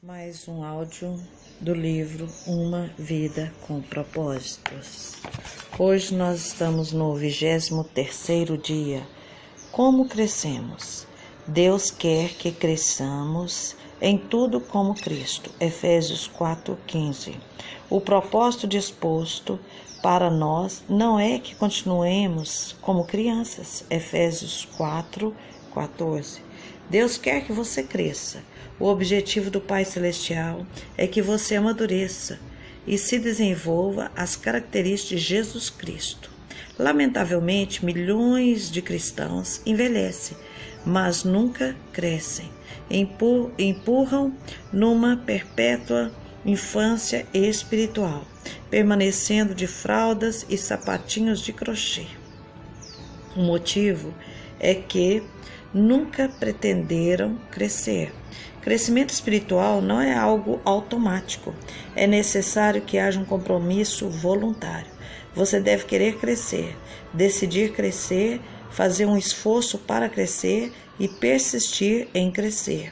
Mais um áudio do livro Uma Vida com Propósitos. Hoje nós estamos no 23º dia. Como crescemos? Deus quer que cresçamos em tudo como Cristo. Efésios 4:15. O propósito disposto para nós não é que continuemos como crianças. Efésios 4:14. Deus quer que você cresça. O objetivo do Pai Celestial é que você amadureça e se desenvolva as características de Jesus Cristo. Lamentavelmente, milhões de cristãos envelhecem, mas nunca crescem. Empurram numa perpétua infância espiritual, permanecendo de fraldas e sapatinhos de crochê. O motivo é que nunca pretenderam crescer. Crescimento espiritual não é algo automático. É necessário que haja um compromisso voluntário. Você deve querer crescer, decidir crescer, fazer um esforço para crescer e persistir em crescer.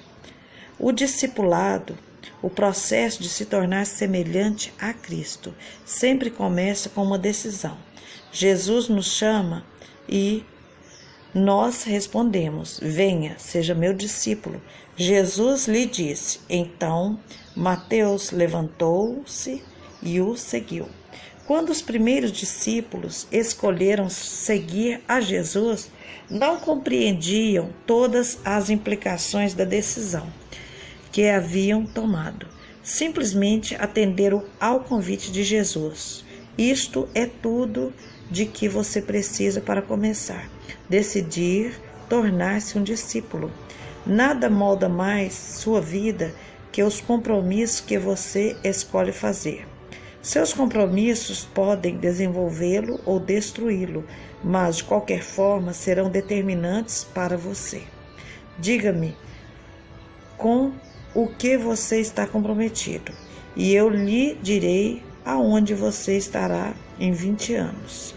O discipulado, o processo de se tornar semelhante a Cristo, sempre começa com uma decisão. Jesus nos chama e nós respondemos: venha, seja meu discípulo. Jesus lhe disse. Então, Mateus levantou-se e o seguiu. Quando os primeiros discípulos escolheram seguir a Jesus, não compreendiam todas as implicações da decisão que haviam tomado. Simplesmente atenderam ao convite de Jesus. Isto é tudo de que você precisa para começar. Decidir tornar-se um discípulo. Nada molda mais sua vida que os compromissos que você escolhe fazer. Seus compromissos podem desenvolvê-lo ou destruí-lo, mas de qualquer forma serão determinantes para você. Diga-me com o que você está comprometido, e eu lhe direi aonde você estará em 20 anos.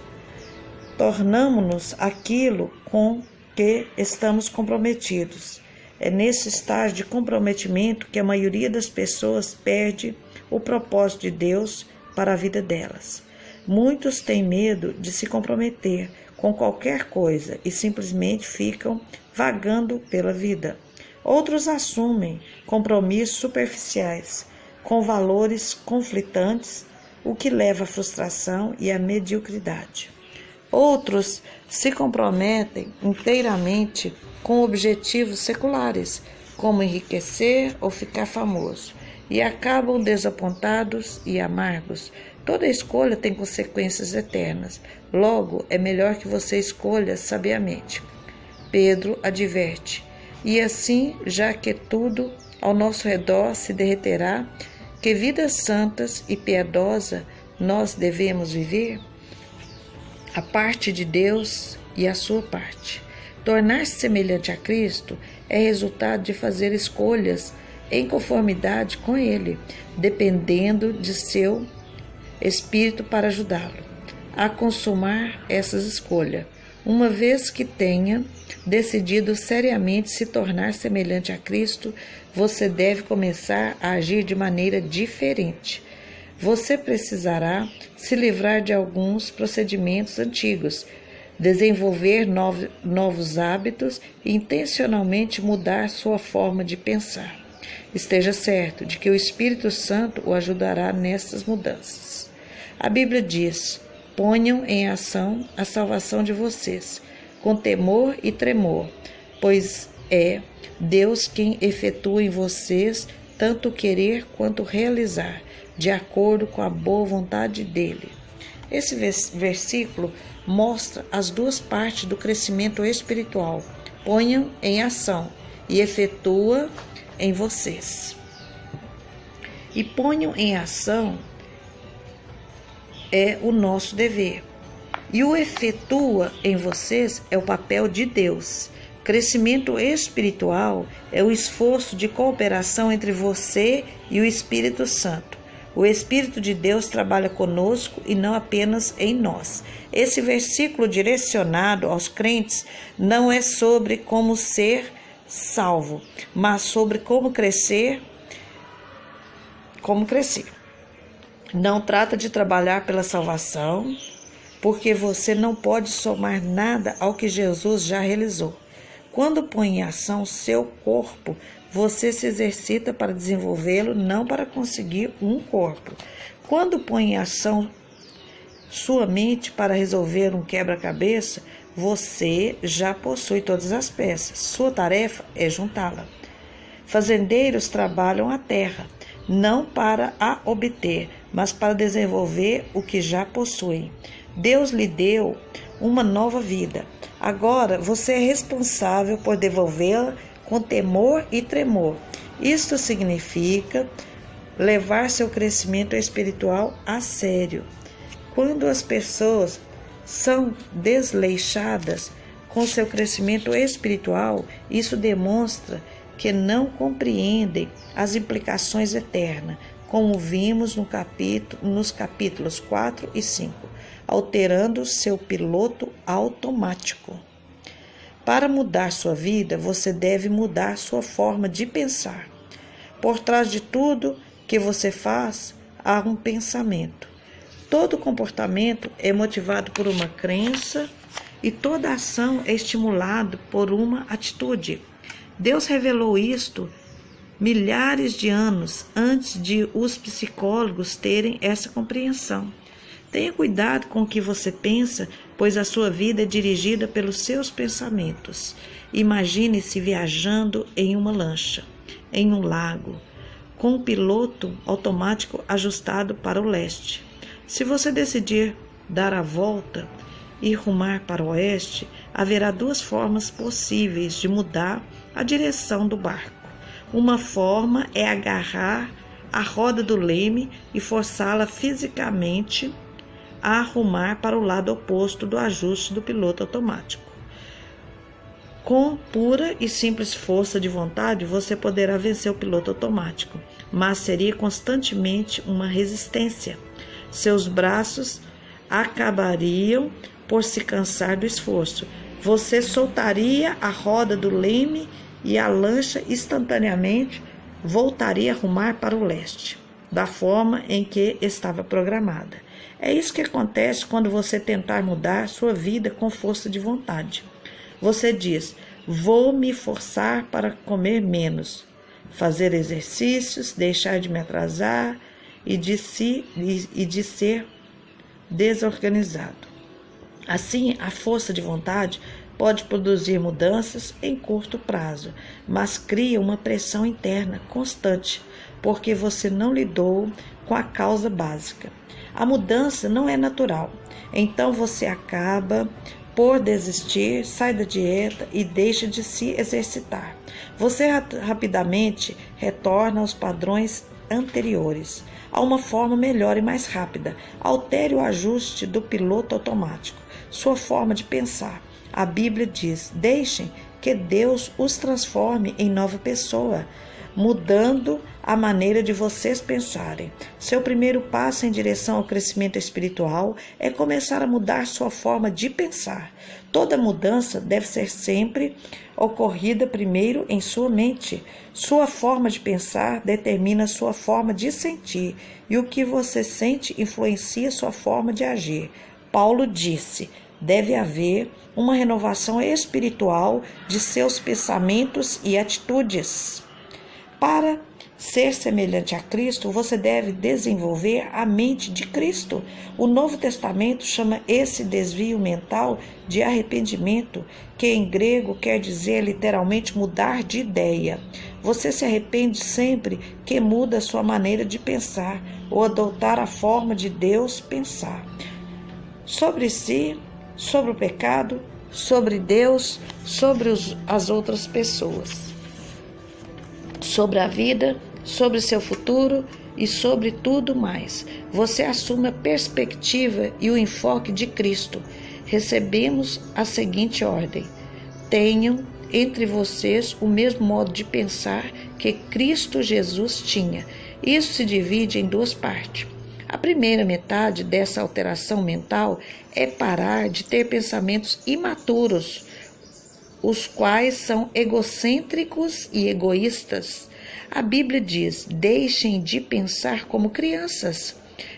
Tornamo-nos aquilo com que estamos comprometidos. É nesse estágio de comprometimento que a maioria das pessoas perde o propósito de Deus para a vida delas. Muitos têm medo de se comprometer com qualquer coisa e simplesmente ficam vagando pela vida. Outros assumem compromissos superficiais, com valores conflitantes, o que leva à frustração e à mediocridade. Outros se comprometem inteiramente com objetivos seculares, como enriquecer ou ficar famoso, e acabam desapontados e amargos. Toda escolha tem consequências eternas. Logo, é melhor que você escolha sabiamente. Pedro adverte: e assim, já que tudo ao nosso redor se derreterá, que vidas santas e piedosas nós devemos viver? A parte de Deus e a sua parte. Tornar-se semelhante a Cristo é resultado de fazer escolhas em conformidade com Ele, dependendo de seu Espírito para ajudá-lo a consumar essas escolhas. Uma vez que tenha decidido seriamente se tornar semelhante a Cristo, você deve começar a agir de maneira diferente. Você precisará se livrar de alguns procedimentos antigos, desenvolver novos hábitos e intencionalmente mudar sua forma de pensar. Esteja certo de que o Espírito Santo o ajudará nessas mudanças. A Bíblia diz: ponham em ação a salvação de vocês, com temor e tremor, pois é Deus quem efetua em vocês tanto querer quanto realizar, de acordo com a boa vontade dele. Esse versículo mostra as duas partes do crescimento espiritual. Ponham em ação e efetua em vocês. E ponham em ação é o nosso dever. E o efetua em vocês é o papel de Deus. Crescimento espiritual é o esforço de cooperação entre você e o Espírito Santo. O Espírito de Deus trabalha conosco e não apenas em nós. Esse versículo direcionado aos crentes não é sobre como ser salvo, mas sobre como crescer como crescer. Não trata de trabalhar pela salvação, porque você não pode somar nada ao que Jesus já realizou. Quando põe em ação seu corpo, você se exercita para desenvolvê-lo, não para conseguir um corpo. Quando põe em ação sua mente para resolver um quebra-cabeça, você já possui todas as peças. Sua tarefa é juntá-la. Fazendeiros trabalham a terra, não para a obter, mas para desenvolver o que já possuem. Deus lhe deu uma nova vida. Agora você é responsável por devolvê-la com temor e tremor. Isto significa levar seu crescimento espiritual a sério. Quando as pessoas são desleixadas com seu crescimento espiritual, isso demonstra que não compreendem as implicações eternas, como vimos nos capítulos 4 e 5, alterando seu piloto automático. Para mudar sua vida, você deve mudar sua forma de pensar. Por trás de tudo que você faz, há um pensamento. Todo comportamento é motivado por uma crença e toda ação é estimulada por uma atitude. Deus revelou isto milhares de anos antes de os psicólogos terem essa compreensão. Tenha cuidado com o que você pensa, pois a sua vida é dirigida pelos seus pensamentos. Imagine-se viajando em uma lancha, em um lago, com um piloto automático ajustado para o leste. Se você decidir dar a volta e rumar para o oeste, haverá duas formas possíveis de mudar a direção do barco. Uma forma é agarrar a roda do leme e forçá-la fisicamente a arrumar para o lado oposto do ajuste do piloto automático. Com pura e simples força de vontade, você poderá vencer o piloto automático, mas seria constantemente uma resistência. Seus braços acabariam por se cansar do esforço. Você soltaria a roda do leme e a lancha instantaneamente voltaria a rumar para o leste, da forma em que estava programada. É isso que acontece quando você tentar mudar sua vida com força de vontade. Você diz: vou me forçar para comer menos, fazer exercícios, deixar de me atrasar e de ser desorganizado. Assim, a força de vontade pode produzir mudanças em curto prazo, mas cria uma pressão interna constante, porque você não lidou com a causa básica. A mudança não é natural, então você acaba por desistir, sai da dieta e deixa de se exercitar. Você rapidamente retorna aos padrões anteriores, a uma forma melhor e mais rápida. Altere o ajuste do piloto automático, sua forma de pensar. A Bíblia diz: deixem que Deus os transforme em nova pessoa, mudando a maneira de vocês pensarem. Seu primeiro passo em direção ao crescimento espiritual é começar a mudar sua forma de pensar. Toda mudança deve ser sempre ocorrida primeiro em sua mente. Sua forma de pensar determina sua forma de sentir, e o que você sente influencia sua forma de agir. Paulo disse: deve haver uma renovação espiritual de seus pensamentos e atitudes. Para ser semelhante a Cristo, você deve desenvolver a mente de Cristo. O Novo Testamento chama esse desvio mental de arrependimento, que em grego quer dizer literalmente mudar de ideia. Você se arrepende sempre que muda a sua maneira de pensar ou adotar a forma de Deus pensar. Sobre si, sobre o pecado, sobre Deus, sobre as outras pessoas, sobre a vida, sobre seu futuro e sobre tudo mais. Você assume a perspectiva e o enfoque de Cristo. Recebemos a seguinte ordem: tenham entre vocês o mesmo modo de pensar que Cristo Jesus tinha. Isso se divide em duas partes. A primeira metade dessa alteração mental é parar de ter pensamentos imaturos, os quais são egocêntricos e egoístas. A Bíblia diz: deixem de pensar como crianças,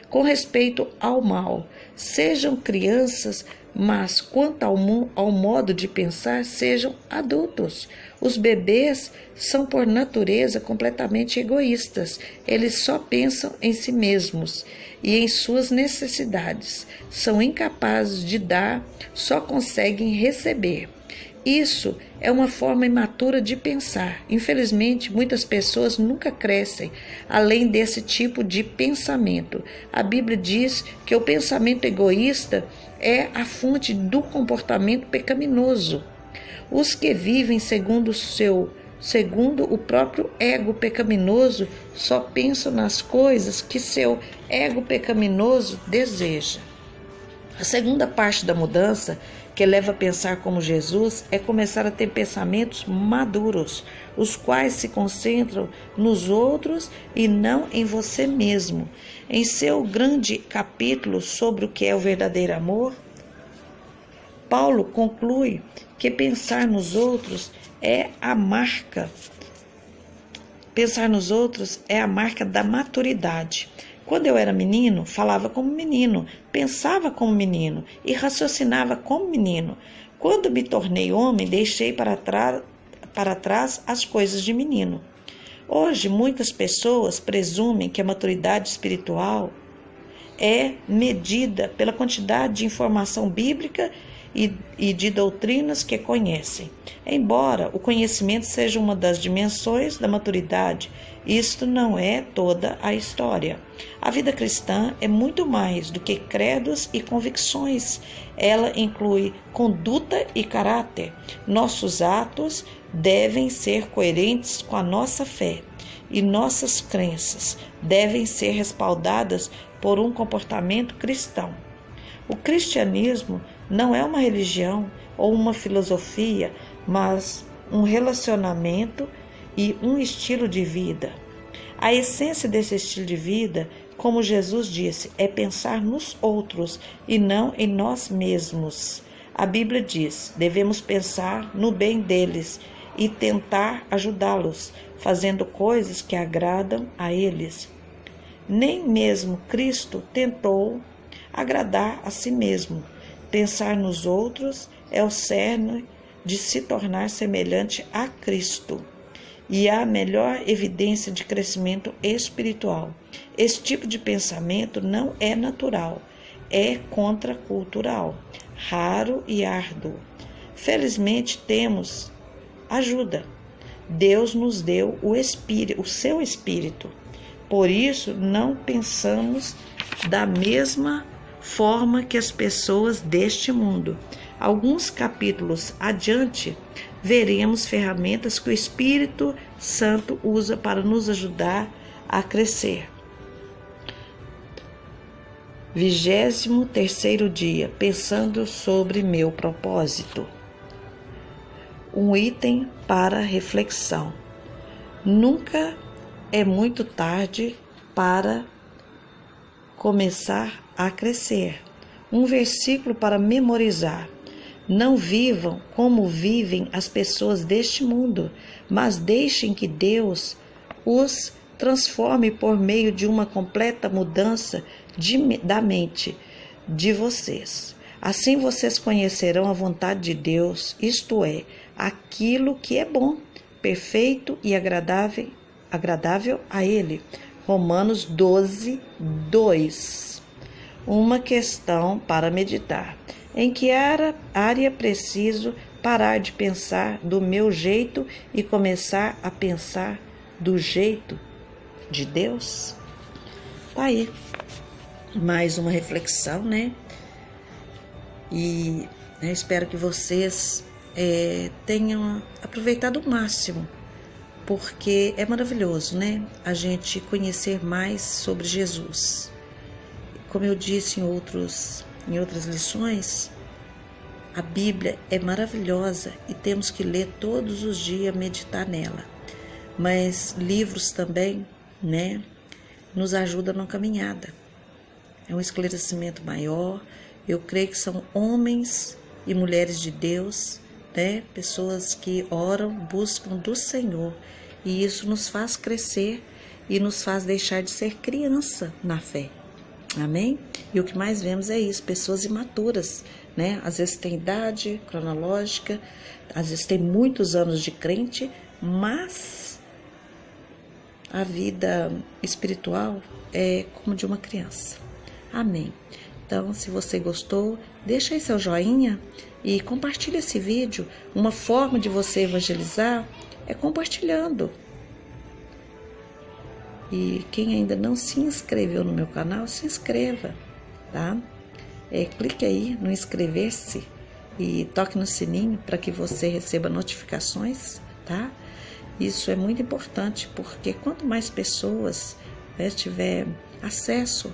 com respeito ao mal. Sejam crianças, mas quanto ao modo de pensar, sejam adultos. Os bebês são, por natureza, completamente egoístas. Eles só pensam em si mesmos e em suas necessidades. São incapazes de dar, só conseguem receber. Isso é uma forma imatura de pensar. Infelizmente, muitas pessoas nunca crescem além desse tipo de pensamento. A Bíblia diz que o pensamento egoísta é a fonte do comportamento pecaminoso. Os que vivem segundo o próprio ego pecaminoso só pensam nas coisas que seu ego pecaminoso deseja. A segunda parte da mudança, que leva a pensar como Jesus, é começar a ter pensamentos maduros, os quais se concentram nos outros e não em você mesmo. Em seu grande capítulo sobre o que é o verdadeiro amor, Paulo conclui que pensar nos outros é a marca da maturidade. Quando eu era menino, falava como menino, pensava como menino e raciocinava como menino. Quando me tornei homem, deixei para trás as coisas de menino. Hoje, muitas pessoas presumem que a maturidade espiritual é medida pela quantidade de informação bíblica e de doutrinas que conhecem. Embora o conhecimento seja uma das dimensões da maturidade, isto não é toda a história. A vida cristã é muito mais do que credos e convicções. Ela inclui conduta e caráter. Nossos atos devem ser coerentes com a nossa fé e nossas crenças devem ser respaldadas por um comportamento cristão. O cristianismo não é uma religião ou uma filosofia, mas um relacionamento e um estilo de vida. A essência desse estilo de vida, como Jesus disse, é pensar nos outros e não em nós mesmos. A Bíblia diz: devemos pensar no bem deles e tentar ajudá-los, fazendo coisas que agradam a eles. Nem mesmo Cristo tentou agradar a si mesmo. Pensar nos outros é o cerne de se tornar semelhante a Cristo e a melhor evidência de crescimento espiritual. Esse tipo de pensamento não é natural, é contracultural, raro e árduo. Felizmente temos ajuda. Deus nos deu o seu Espírito. Por isso, não pensamos da mesma forma que as pessoas deste mundo. Alguns capítulos adiante, veremos ferramentas que o Espírito Santo usa para nos ajudar a crescer. 23º dia, pensando sobre meu propósito. Um item para reflexão. Nunca é muito tarde para começar a crescer. Um versículo para memorizar. Não vivam como vivem as pessoas deste mundo, mas deixem que Deus os transforme por meio de uma completa mudança da mente de vocês. Assim vocês conhecerão a vontade de Deus, isto é, aquilo que é bom, perfeito e agradável a Ele. Romanos 12, 2. Uma questão para meditar. Em que área preciso parar de pensar do meu jeito e começar a pensar do jeito de Deus? Tá aí. Mais uma reflexão, né? E espero que vocês tenham aproveitado o máximo, porque é maravilhoso, né? A gente conhecer mais sobre Jesus. Como eu disse em outras lições, a Bíblia é maravilhosa e temos que ler todos os dias, meditar nela. Mas livros também, né, nos ajudam na caminhada. É um esclarecimento maior. Eu creio que são homens e mulheres de Deus, né, pessoas que oram, buscam do Senhor E isso nos faz crescer e nos faz deixar de ser criança na fé. Amém? E o que mais vemos é isso, pessoas imaturas, né? Às vezes tem idade cronológica, às vezes tem muitos anos de crente, mas a vida espiritual é como de uma criança. Amém? Então, se você gostou, deixa aí seu joinha e compartilha esse vídeo. Uma forma de você evangelizar é compartilhando. E quem ainda não se inscreveu no meu canal, se inscreva, tá? Clique aí no inscrever-se e toque no sininho para que você receba notificações, tá? Isso é muito importante, porque quanto mais pessoas, né, tiver acesso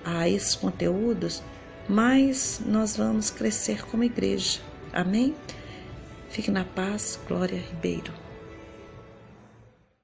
a esses conteúdos, mais nós vamos crescer como igreja. Amém? Fique na paz, Glória Ribeiro.